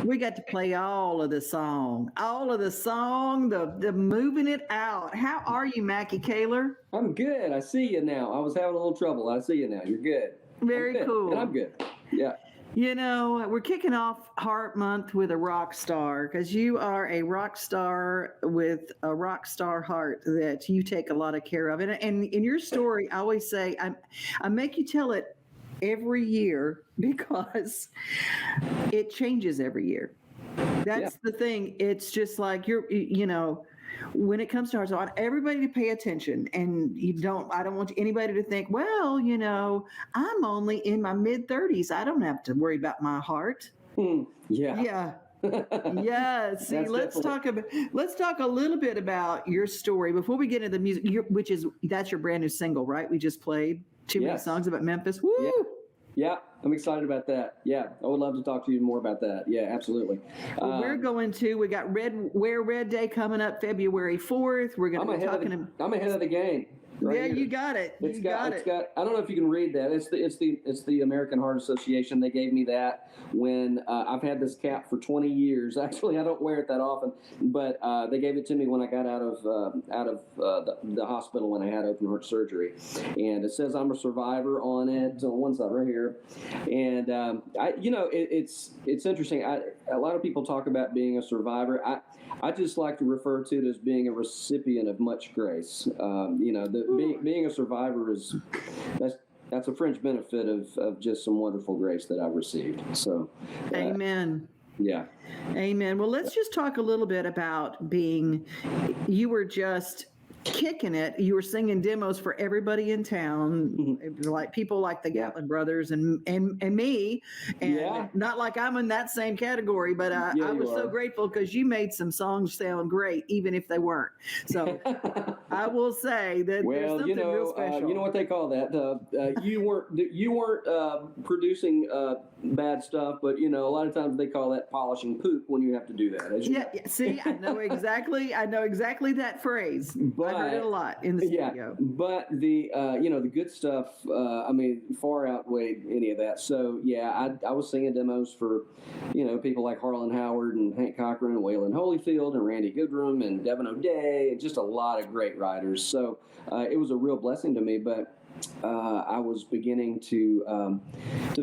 We got to play the moving it out. How are you, Makky Kaylor? I'm good. I see you now. I was having a little trouble. I see you now. You're good. I'm Very good. And I'm cool. good. Yeah. You know, we're kicking off Heart Month with a rock star because you are a rock star with a rock star heart that you take a lot of care of. And in your story, I always say, I make you tell it every year because it changes every year. Yeah. That's the thing. It's just like when it comes to hearts, I want everybody to pay attention, and I don't want anybody to think, well, I'm only in my mid-30s. I don't have to worry about my heart. Yeah. Yeah. Yeah. See, let's talk a little bit about your story before we get into the music, that's your brand new single, right? We just played too many songs about Memphis. Woo! Yeah. Yeah, I'm excited about that. Yeah, I would love to talk to you more about that. Yeah, absolutely. Well, we got Wear Red Day coming up February 4th. We're going to be talking. I'm ahead of the game. Right here. You got it. It's got. I don't know if you can read that. It's the American Heart Association. They gave me that when I've had this cap for 20 years. Actually, I don't wear it that often, but they gave it to me when I got out of the hospital when I had open heart surgery, and it says I'm a survivor on it on one side right here, and it's interesting. A lot of people talk about being a survivor. I just like to refer to it as being a recipient of much grace. Being a survivor that's a fringe benefit of just some wonderful grace that I've received. So, amen. Yeah. Amen. Well, let's just talk a little bit about you were just kicking it. You were singing demos for everybody in town, like people like the Gatlin brothers and me, and not like I'm in that same category, but I was so grateful because you made some songs sound great, even if they weren't. So I will say that there's something real special. You know what they call that? You weren't producing bad stuff, but a lot of times they call that polishing poop when you have to do that. Yeah. See, I know exactly that phrase. But I heard it a lot in the studio. But the good stuff, far outweighed any of that. So I was singing demos for, people like Harlan Howard and Hank Cochran and Waylon Holyfield and Randy Goodrum and Devon O'Day and just a lot of great writers. So it was a real blessing to me. But I was beginning to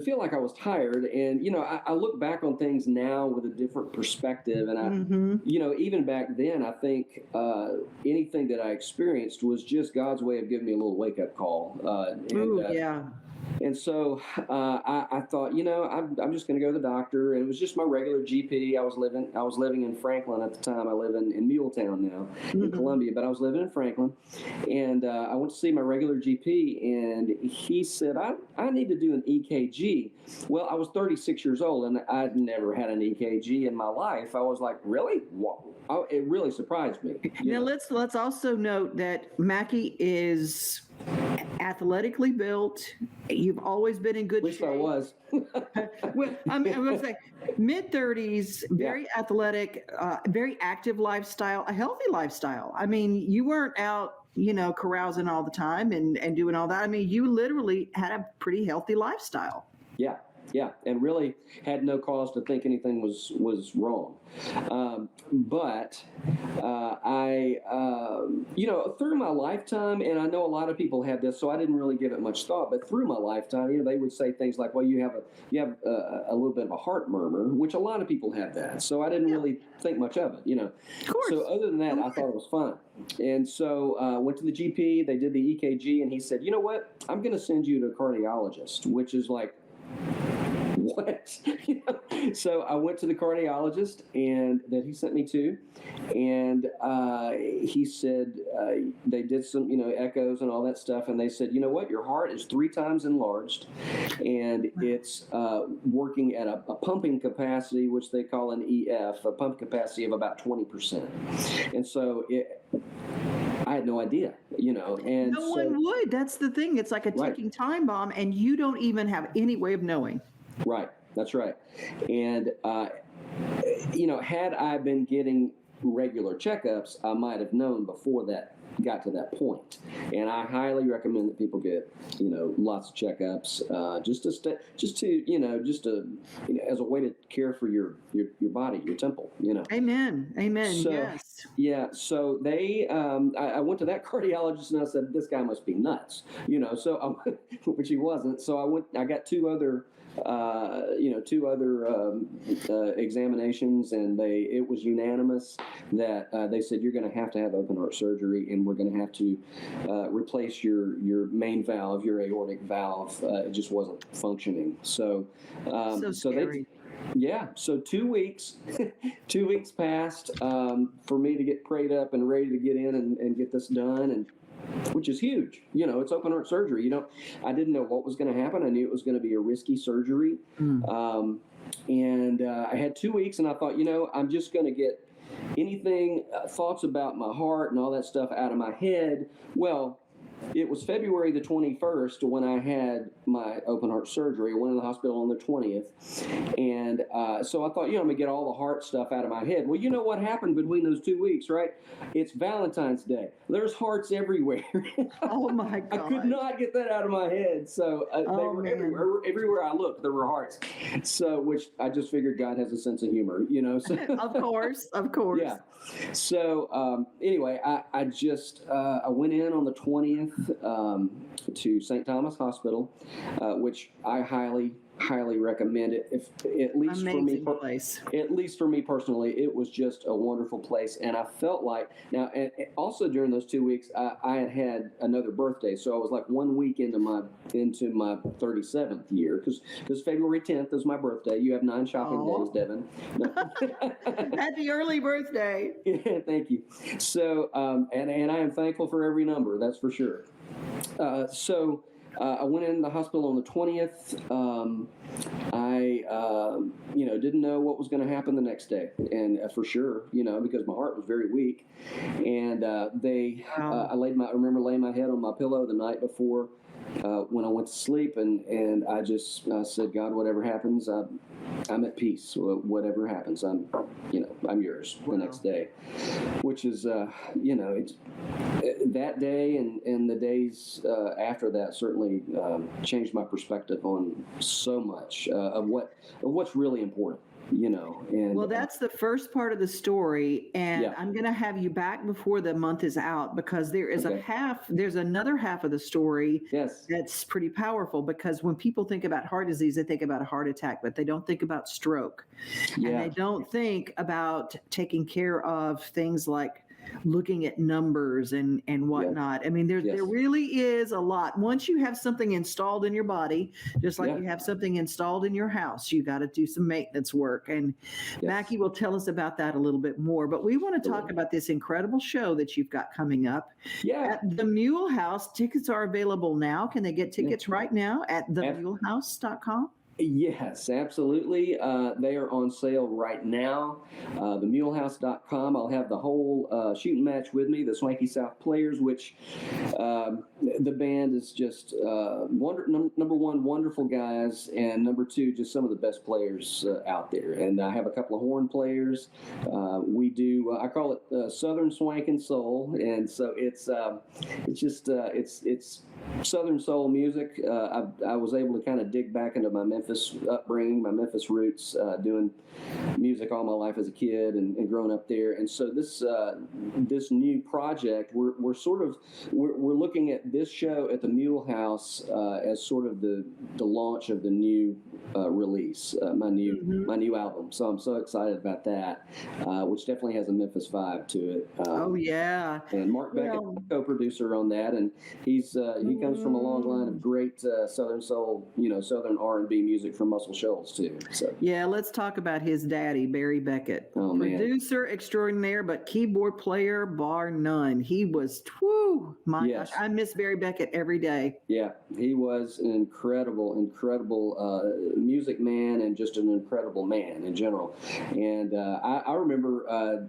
feel like I was tired, and I look back on things now with a different perspective, and I, even back then, I think anything that I experienced was just God's way of giving me a little wake up call. And so I thought, I'm just going to go to the doctor. And it was just my regular GP. I was living in Franklin at the time. I live in Muletown now, in Columbia, but I was living in Franklin. And I went to see my regular GP, and he said, I need to do an EKG. Well, I was 36 years old, and I'd never had an EKG in my life. I was like, really? Wow. It really surprised me. Now, let's also note that Makky is athletically built. You've always been in good shape. At least I Well, was. I'm going to say mid-30s, very athletic, very active lifestyle, a healthy lifestyle. I mean, you weren't out, carousing all the time and doing all that. I mean, you literally had a pretty healthy lifestyle. Yeah, and really had no cause to think anything was wrong. But I through my lifetime, and I know a lot of people have this, so I didn't really give it much thought. But through my lifetime, they would say things like, "Well, you have a little bit of a heart murmur," which a lot of people have that. So I didn't really think much of it, Of course. So other than that, I thought it was fine. And so went to the GP. They did the EKG, and he said, "You know what? I'm going to send you to a cardiologist," which is like, what? So I went to the cardiologist and that he sent me to, and he said they did some echoes and all that stuff, and they said, you know what, your heart is 3 times enlarged, and it's working at a pumping capacity, which they call an EF, a pump capacity of about 20%. And so I had no idea, and no one would. That's the thing. It's like a ticking time bomb, and you don't even have any way of knowing. Right. That's right. And, had I been getting regular checkups, I might have known before that got to that point. And I highly recommend that people get, lots of checkups, as a way to care for your body, your temple, Amen. Amen. So, Yes. yeah, so I went to that cardiologist and I said, this guy must be nuts, which he wasn't. So I got two other examinations, and it was unanimous that they said you're going to have open heart surgery, and we're going to have to replace your main valve, your aortic valve. It just wasn't functioning. So Scary. So 2 weeks, 2 weeks passed for me to get prayed up and ready to get in and get this done, and which is huge. It's open heart surgery. I didn't know what was going to happen. I knew it was going to be a risky surgery. And I had 2 weeks, and I thought, I'm just going to get anything, thoughts about my heart and all that stuff out of my head. Well, it was February the 21st when I had my open heart surgery. I went in the hospital on the 20th. And so I thought, I'm going to get all the heart stuff out of my head. Well, you know what happened between those 2 weeks, right? It's Valentine's Day. There's hearts everywhere. Oh, my God. I could not get that out of my head. So they were everywhere. Everywhere I looked, there were hearts. So, which I just figured God has a sense of humor, So Of course. Yeah. So anyway, I went in on the 20th to St. Thomas Hospital, which I highly recommend it. If at least Amazing place. At least for me personally, it was just a wonderful place, and I felt like and also during those 2 weeks, I had another birthday, so I was like 1 week into my 37th year because February 10th is my birthday. You have 9 shopping days, Devon. Happy early birthday. Yeah, thank you. So and I am thankful for every number, that's for sure. I went in the hospital on the 20th. I didn't know what was going to happen the next day, and for sure, because my heart was very weak. And I remember laying my head on my pillow the night before when I went to sleep, and I said, God, whatever happens, I'm at peace. Whatever happens, I'm yours. The next day, which is it's that day and the days after that certainly changed my perspective on so much of what's really important. And well, that's the first part of the story, and Yeah. I'm going to have you back before the month is out, because there is Okay. there's another half of the story Yes. that's pretty powerful, because when people think about heart disease, they think about a heart attack, but they don't think about stroke. And Yeah. they don't think about taking care of things like looking at numbers and whatnot. I mean, there Yes. really is a lot. Once you have something installed in your body, just like Yeah. you have something installed in your house, you got to do some maintenance work. And Yes. Makky will tell us about that a little bit more. But we want to talk Absolutely. about this incredible show that you've got coming up Yeah. at the Mule House. Tickets are available now. Can they get tickets right now at themulehouse.com? Yes, absolutely. They are on sale right now. Themulehouse.com. I'll have the whole shooting match with me, the Swanky South Players, which the band is just number one, wonderful guys, and number two, just some of the best players out there. And I have a couple of horn players. We do, I call it Southern Swank and Soul, and so it's Southern soul music. I was able to kind of dig back into my Memphis upbringing, my Memphis roots, doing music all my life as a kid and growing up there. And so this new project, we're looking at this show at the Mule House as sort of the launch of the new release, my new album. So I'm so excited about that, which definitely has a Memphis vibe to it. Oh, yeah. And Mark Beckett, co-producer on that, and he comes from a long line of great Southern soul, Southern R&B music from Muscle Shoals too. So yeah, let's talk about his daddy, Barry Beckett. Oh, man. Producer extraordinaire, but keyboard player bar none. He was, whoo, my Yes. gosh, I miss Barry Beckett every day. Yeah, he was an incredible music man, and just an incredible man in general. And I remember, I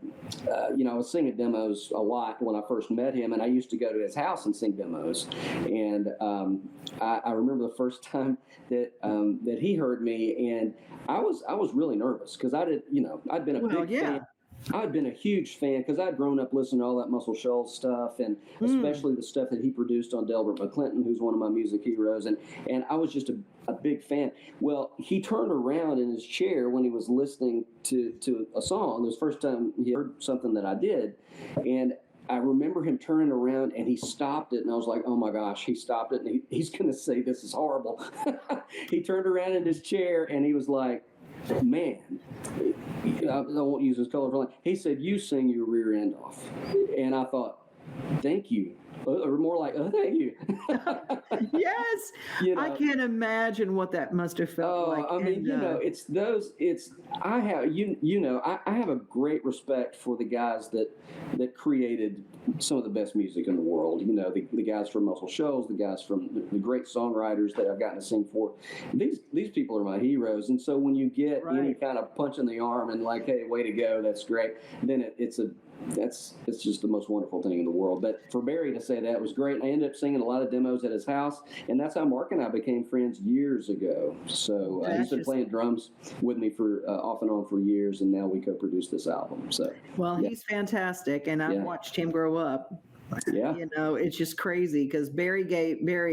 was singing demos a lot when I first met him, and I used to go to his house and sing demos. And I remember the first time that he heard me, and I was really nervous because I'd been a big fan. I'd been a huge fan because I'd grown up listening to all that Muscle Shoals stuff, and especially the stuff that he produced on Delbert McClinton, who's one of my music heroes, and I was just a big fan. Well, he turned around in his chair when he was listening to a song. It was the first time he heard something that I did, and I remember him turning around and he stopped it, and I was like, oh my gosh, he stopped it, and he's going to say this is horrible. He turned around in his chair and he was like, man, I won't use his colorful line. He said, you sing your rear end off. And I thought, thank you. Or more like, oh, thank you. Yes. You know, I can't imagine what that must have felt like. I mean, And, I have a great respect for the guys that created some of the best music in the world. You know, the guys from Muscle Shoals, the guys from the great songwriters that I've gotten to sing for. These people are my heroes. And so when you get any kind of punch in the arm and like, hey, way to go, that's great, then it's just the most wonderful thing in the world. But for Barry to say that was great. And I ended up singing a lot of demos at his house, and that's how Mark and I became friends years ago. So he's been playing drums with me for off and on for years, and now we co-produced this album. So he's fantastic, and I've watched him grow up. Yeah. You know, it's just crazy because Barry,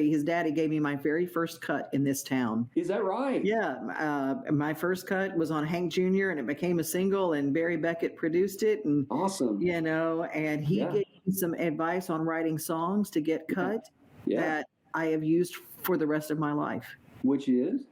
his daddy gave me my very first cut in this town. Is that right? Yeah. My first cut was on Hank Jr. and it became a single, and Barry Beckett produced it. And awesome. You know, and he gave me some advice on writing songs to get cut that I have used for the rest of my life. Which is?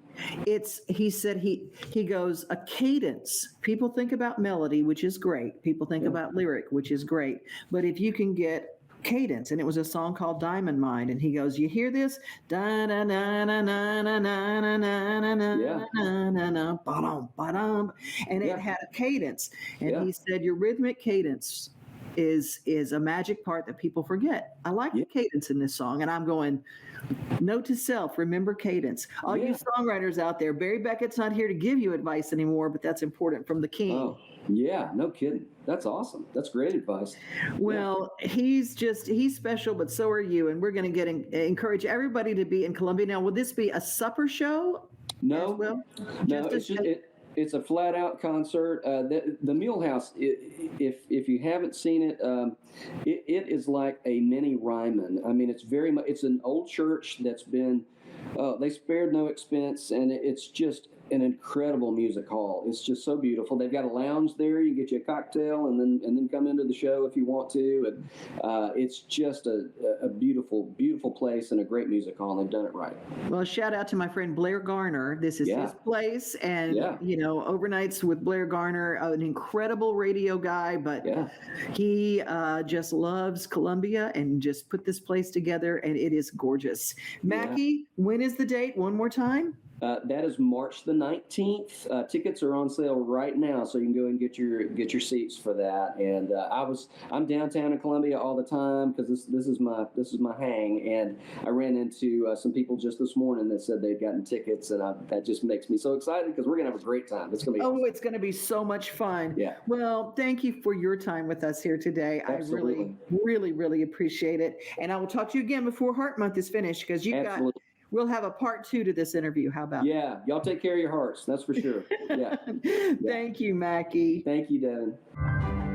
He said he goes, a cadence. People think about melody, which is great. People think about lyric, which is great. But if you can get cadence, and it was a song called Diamond Mine, and he goes, you hear this? Da na na na na na na na na na na na ba-dum, ba-dum. And it had a cadence. And he said your rhythmic cadence is a magic part that people forget. I like the cadence in this song, and I'm going, note to self, remember cadence. All you songwriters out there, Barry Beckett's not here to give you advice anymore, but that's important from the king. Oh, yeah, no kidding. That's awesome. That's great advice. Well, he's special, but so are you. And we're going to encourage everybody to be in Columbia. Now, will this be a supper show? No, as well? no, it's a flat out concert. The Mule House, if you haven't seen it, it is like a mini Ryman. I mean, it's an old church that's been, they spared no expense, and it's just an incredible music hall. It's just so beautiful. They've got a lounge there. You can get you a cocktail and then come into the show if you want to. And it's just a beautiful, beautiful place and a great music hall. And they've done it right. Well, shout out to my friend Blair Garner. This is his place. And, you know, overnights with Blair Garner, an incredible radio guy, but he just loves Columbia and just put this place together, and it is gorgeous. Makky, when is the date? One more time? That is March the 19th. Tickets are on sale right now, so you can go and get your seats for that. And I'm downtown in Columbia all the time because this is my hang. And I ran into some people just this morning that said they'd gotten tickets, and that just makes me so excited because we're gonna have a great time. It's gonna be awesome. It's gonna be so much fun. Yeah. Well, thank you for your time with us here today. Absolutely. I really, really, really appreciate it. And I will talk to you again before Heart Month is finished because we'll have a part 2 to this interview. How about that? Y'all take care of your hearts. That's for sure. Yeah. Thank you, Makky. Thank you, Devon.